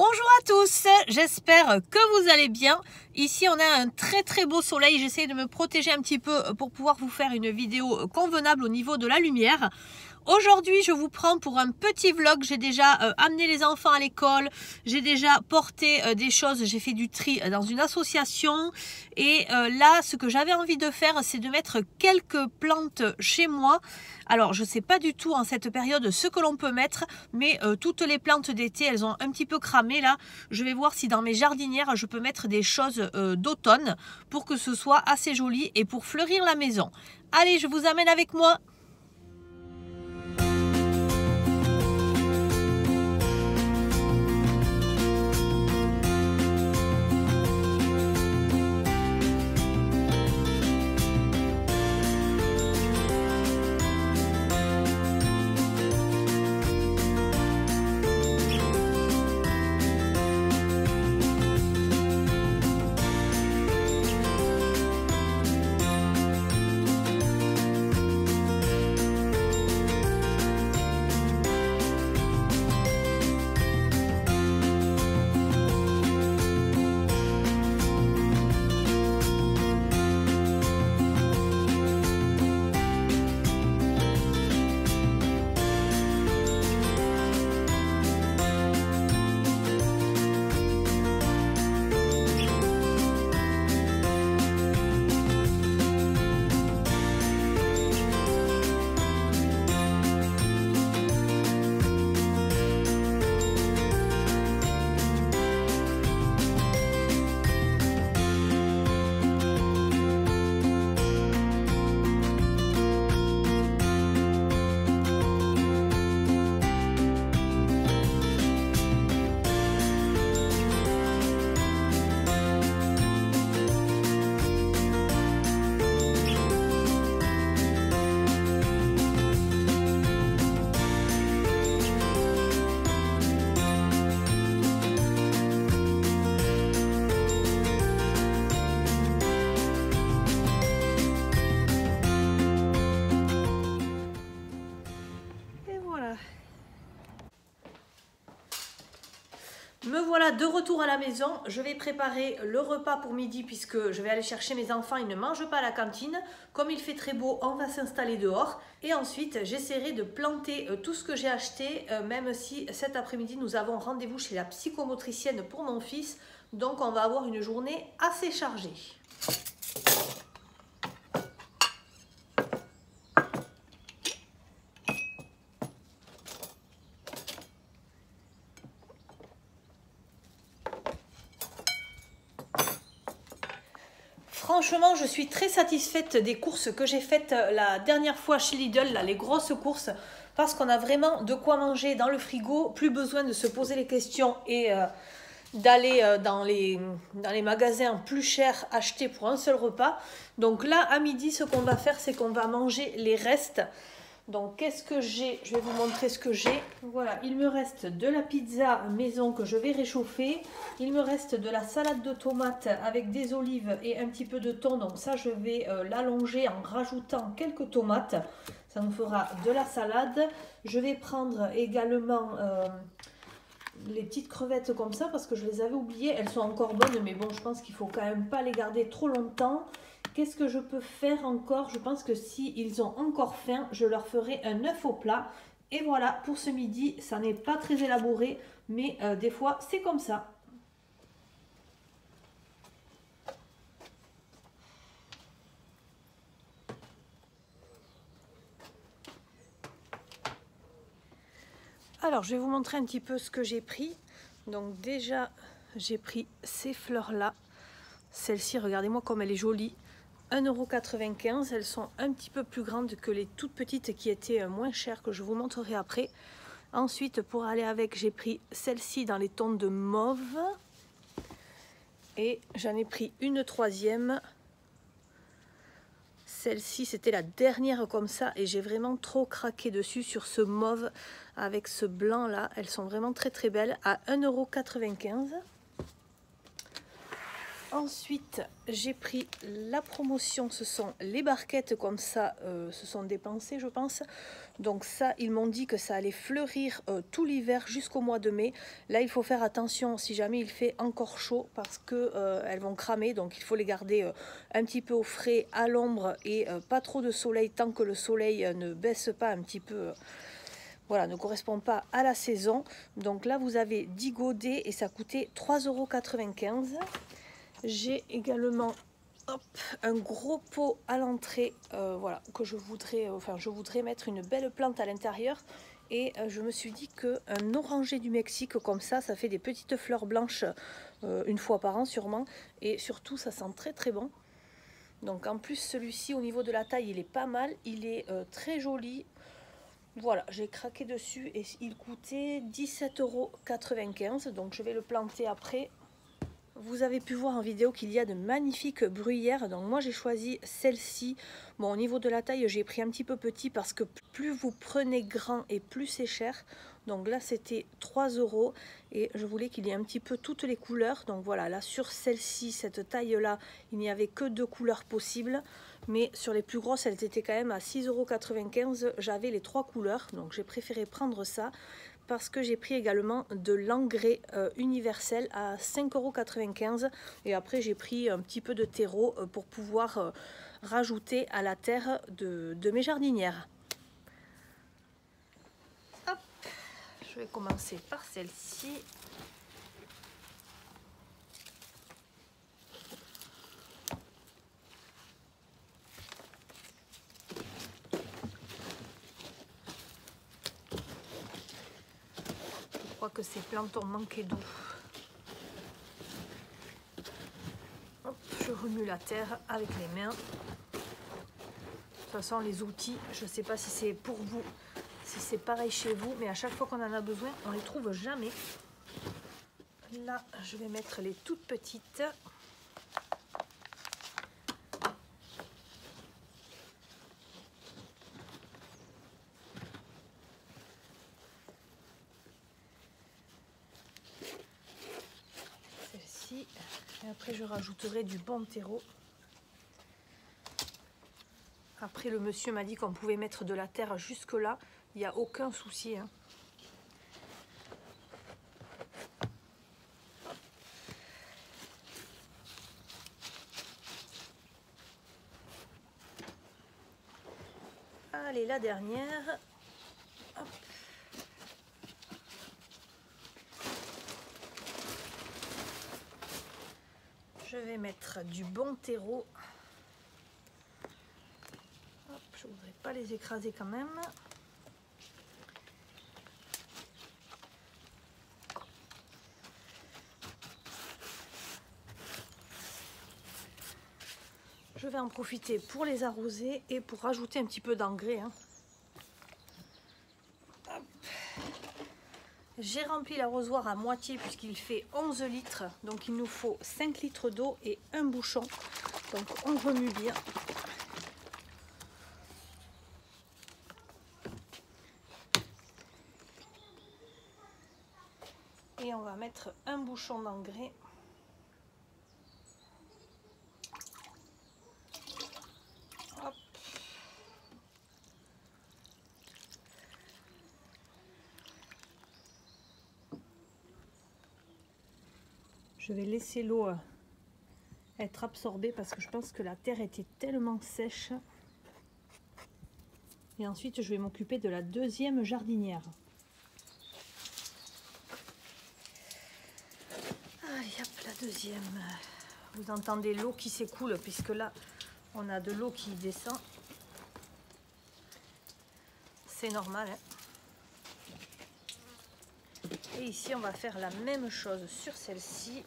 Bonjour à tous, j'espère que vous allez bien. Ici on a un très beau soleil, j'essaie de me protéger un petit peu pour pouvoir vous faire une vidéo convenable au niveau de la lumière. Aujourd'hui je vous prends pour un petit vlog, j'ai déjà amené les enfants à l'école, j'ai déjà porté des choses, j'ai fait du tri dans une association et là ce que j'avais envie de faire c'est de mettre quelques plantes chez moi. Alors je ne sais pas du tout en cette période ce que l'on peut mettre, mais toutes les plantes d'été elles ont un petit peu cramé là. Je vais voir si dans mes jardinières je peux mettre des choses d'automne pour que ce soit assez joli et pour fleurir la maison. Allez, je vous amène avec moi. Me voilà de retour à la maison, je vais préparer le repas pour midi puisque je vais aller chercher mes enfants, ils ne mangent pas à la cantine. Comme il fait très beau, on va s'installer dehors et ensuite j'essaierai de planter tout ce que j'ai acheté, même si cet après-midi nous avons rendez-vous chez la psychomotricienne pour mon fils, donc on va avoir une journée assez chargée. Franchement, je suis très satisfaite des courses que j'ai faites la dernière fois chez Lidl, là, les grosses courses, parce qu'on a vraiment de quoi manger dans le frigo, plus besoin de se poser les questions et d'aller dans les magasins plus chers acheter pour un seul repas. Donc là, à midi, ce qu'on va faire, c'est qu'on va manger les restes. Donc qu'est-ce que j'ai? Je vais vous montrer ce que j'ai. Voilà, il me reste de la pizza maison que je vais réchauffer. Il me reste de la salade de tomates avec des olives et un petit peu de thon. Donc ça, je vais l'allonger en rajoutant quelques tomates. Ça nous fera de la salade. Je vais prendre également les petites crevettes comme ça parce que je les avais oubliées. Elles sont encore bonnes, mais bon, je pense qu'il ne faut quand même pas les garder trop longtemps. Qu'est-ce que je peux faire encore? Je pense que s'ils ont encore faim, je leur ferai un œuf au plat. Et voilà, pour ce midi, ça n'est pas très élaboré, mais des fois, c'est comme ça. Alors, je vais vous montrer un petit peu ce que j'ai pris. Donc déjà, j'ai pris ces fleurs-là. Celle-ci, regardez-moi comme elle est jolie. 1,95 €, elles sont un petit peu plus grandes que les toutes petites qui étaient moins chères, que je vous montrerai après. Ensuite, pour aller avec, j'ai pris celle-ci dans les tons de mauve. Et j'en ai pris une troisième. Celle-ci, c'était la dernière comme ça et j'ai vraiment trop craqué dessus sur ce mauve avec ce blanc là. Elles sont vraiment très belles à 1,95 €. Ensuite, j'ai pris la promotion, ce sont les barquettes comme ça, se sont dépensées je pense. Donc ça, ils m'ont dit que ça allait fleurir tout l'hiver jusqu'au mois de mai. Là, il faut faire attention si jamais il fait encore chaud parce que elles vont cramer. Donc il faut les garder un petit peu au frais, à l'ombre et pas trop de soleil tant que le soleil ne baisse pas un petit peu. Voilà, ne correspond pas à la saison. Donc là, vous avez 10 godets et ça coûtait 3,95 €. J'ai également un gros pot à l'entrée, voilà, que je voudrais, je voudrais mettre une belle plante à l'intérieur. Et je me suis dit qu'un oranger du Mexique comme ça fait des petites fleurs blanches une fois par an sûrement. Et surtout, ça sent très très bon. Donc en plus, celui-ci, au niveau de la taille, il est pas mal. Il est très joli. Voilà, j'ai craqué dessus et il coûtait 17,95 €. Donc je vais le planter après. Vous avez pu voir en vidéo qu'il y a de magnifiques bruyères, donc moi j'ai choisi celle-ci. Bon, au niveau de la taille, j'ai pris un petit peu petit parce que plus vous prenez grand et plus c'est cher. Donc là c'était 3 € et je voulais qu'il y ait un petit peu toutes les couleurs. Donc voilà, là sur celle-ci, cette taille-là, il n'y avait que 2 couleurs possibles. Mais sur les plus grosses, elles étaient quand même à 6,95 €. J'avais les 3 couleurs, donc j'ai préféré prendre ça. Parce que j'ai pris également de l'engrais universel à 5,95 € et après j'ai pris un petit peu de terreau pour pouvoir rajouter à la terre de mes jardinières. Hop, je vais commencer par celle-ci. Je crois que ces plantes ont manqué d'eau. Je remue la terre avec les mains. De toute façon, les outils, je ne sais pas si c'est pour vous, si c'est pareil chez vous, mais à chaque fois qu'on en a besoin, on ne les trouve jamais. Là, je vais mettre les toutes petites. Et après je rajouterai du bon terreau. Après le monsieur m'a dit qu'on pouvait mettre de la terre jusque là, il n'y a aucun souci hein. Allez, la dernière. Hop. Je vais mettre du bon terreau. Hop, je ne voudrais pas les écraser quand même. Je vais en profiter pour les arroser et pour rajouter un petit peu d'engrais. Hein. J'ai rempli l'arrosoir à moitié puisqu'il fait 11 litres. Donc il nous faut 5 litres d'eau et un bouchon. Donc on remue bien. Et on va mettre un bouchon d'engrais. Hop. Je vais laisser l'eau être absorbée parce que je pense que la terre était tellement sèche. Et ensuite, je vais m'occuper de la deuxième jardinière. Allez, hop, la deuxième. Vous entendez l'eau qui s'écoule puisque là, on a de l'eau qui descend. C'est normal. Hein. Et ici, on va faire la même chose sur celle-ci.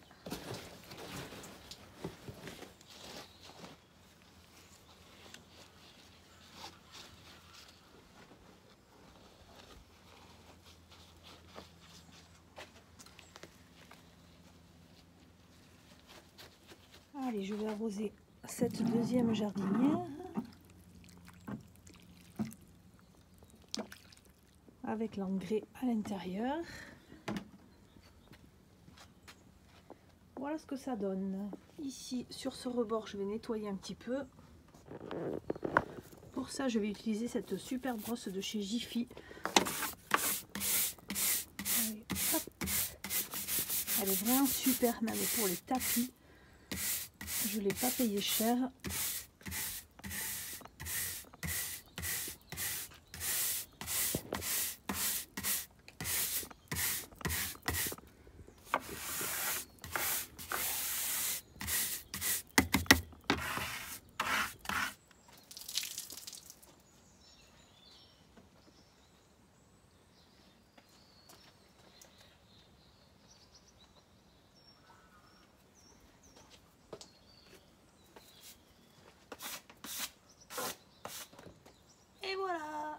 Allez, je vais arroser cette deuxième jardinière avec l'engrais à l'intérieur. Voilà. voilà ce que ça donne. Ici, sur ce rebord, je vais nettoyer un petit peu. Pour ça, je vais utiliser cette super brosse de chez Jiffy. Allez, hop. Elle est vraiment super, même pour les tapis. Je ne l'ai pas payé cher. Et voilà.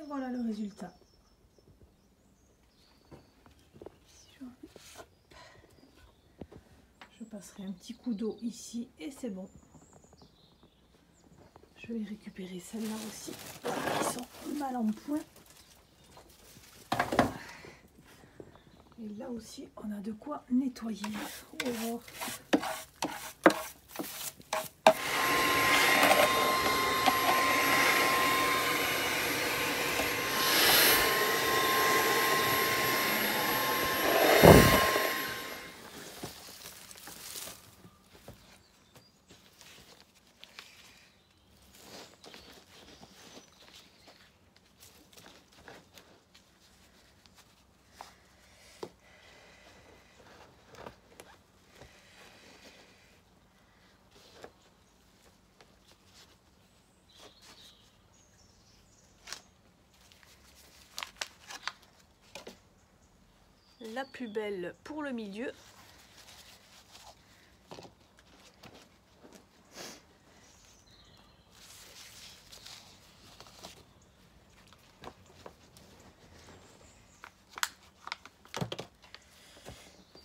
Voilà le résultat. Je passerai un petit coup d'eau ici et c'est bon. Je vais récupérer celles-là aussi qui sont mal en point. Et là aussi, on a de quoi nettoyer. Oh. La plus belle pour le milieu.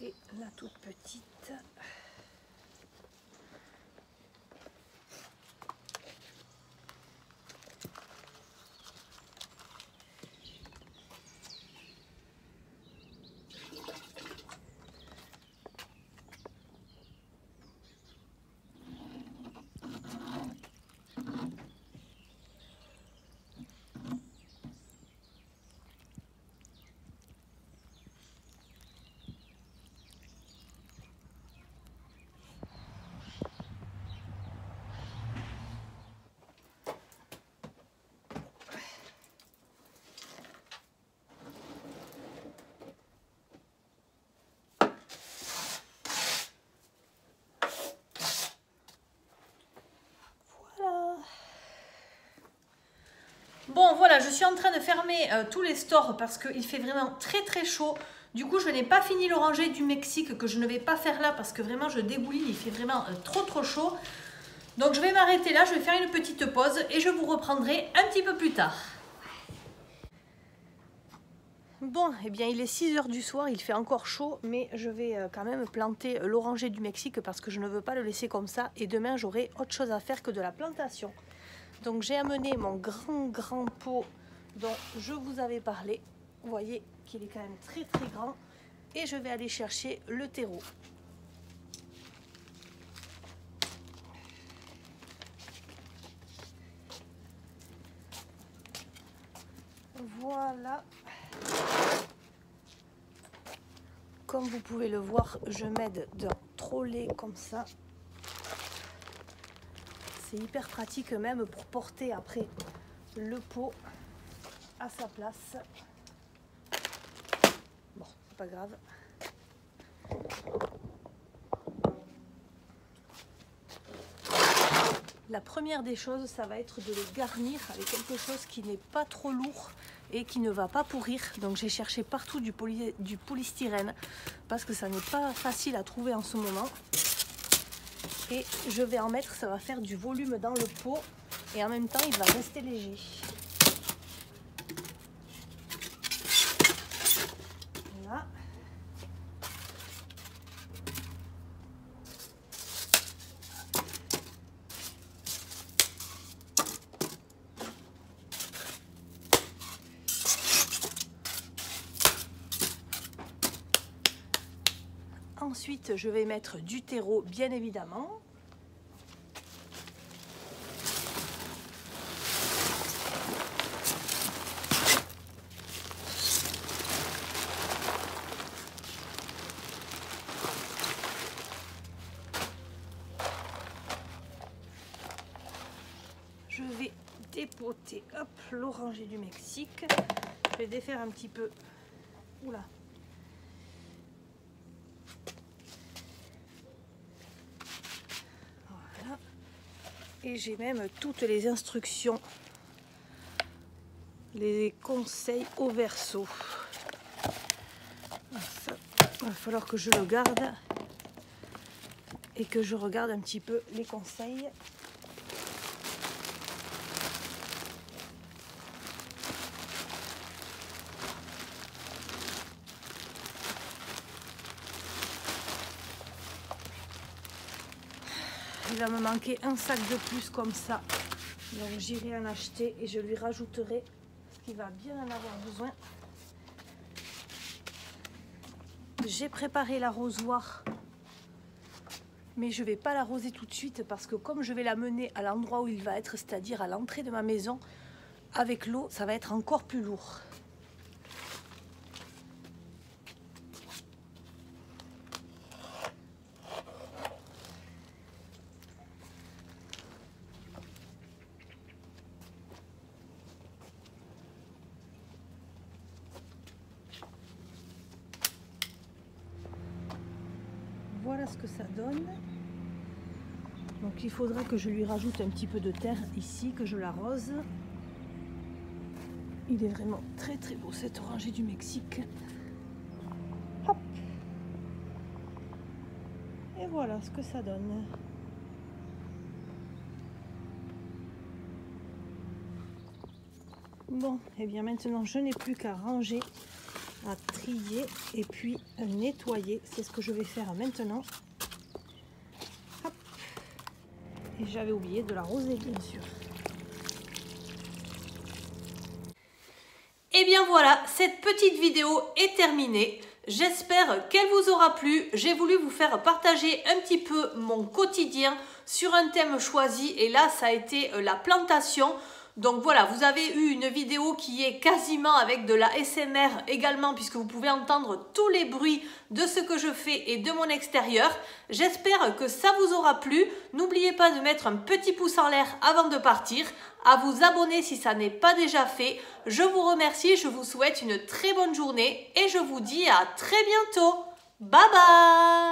Et la toute petite. Bon voilà, je suis en train de fermer tous les stores parce qu'il fait vraiment très très chaud. Du coup, je n'ai pas fini le rangé du Mexique que je ne vais pas faire là parce que vraiment je débouline, il fait vraiment trop chaud. Donc je vais m'arrêter là, je vais faire une petite pause et je vous reprendrai un petit peu plus tard. Bon, eh bien il est 6 h du soir, il fait encore chaud, mais je vais quand même planter l'oranger du Mexique parce que je ne veux pas le laisser comme ça et demain j'aurai autre chose à faire que de la plantation. Donc j'ai amené mon grand pot dont je vous avais parlé. Vous voyez qu'il est quand même très grand. Et je vais aller chercher le terreau. Voilà. comme vous pouvez le voir, je m'aide d'un trolley comme ça. C'est hyper pratique même pour porter après le pot à sa place. Bon, c'est pas grave. La première des choses, ça va être de les garnir avec quelque chose qui n'est pas trop lourd et qui ne va pas pourrir. Donc j'ai cherché partout du polystyrène parce que ça n'est pas facile à trouver en ce moment. Et je vais en mettre, ça va faire du volume dans le pot et en même temps il va rester léger. Voilà. Ensuite, je vais mettre du terreau, bien évidemment. Je vais dépoter, hop, l'oranger du Mexique. Je vais défaire un petit peu. Oula. Et j'ai même toutes les instructions, les conseils au verso. Ça, il va falloir que je le garde et que je regarde un petit peu les conseils. Il va me manquer un sac de plus comme ça, donc j'irai en acheter et je lui rajouterai ce qu'il va bien en avoir besoin. J'ai préparé l'arrosoir, mais je ne vais pas l'arroser tout de suite parce que comme je vais la mener à l'endroit où il va être, c'est-à-dire à l'entrée de ma maison, avec l'eau, ça va être encore plus lourd. Voilà ce que ça donne. Donc il faudra que je lui rajoute un petit peu de terre ici, que je l'arrose. Il est vraiment très très beau cet oranger du Mexique. Hop. Et voilà ce que ça donne. Bon, et bien maintenant je n'ai plus qu'à ranger, à trier et puis à nettoyer. C'est ce que je vais faire maintenant. Hop. Et j'avais oublié de l'arroser bien sûr. Et bien voilà, cette petite vidéo est terminée. J'espère qu'elle vous aura plu. J'ai voulu vous faire partager un petit peu mon quotidien sur un thème choisi. Et là, ça a été la plantation. Donc voilà, vous avez eu une vidéo qui est quasiment avec de la ASMR également, puisque vous pouvez entendre tous les bruits de ce que je fais et de mon extérieur. J'espère que ça vous aura plu. N'oubliez pas de mettre un petit pouce en l'air avant de partir, à vous abonner si ça n'est pas déjà fait. Je vous remercie, je vous souhaite une très bonne journée et je vous dis à très bientôt. Bye bye!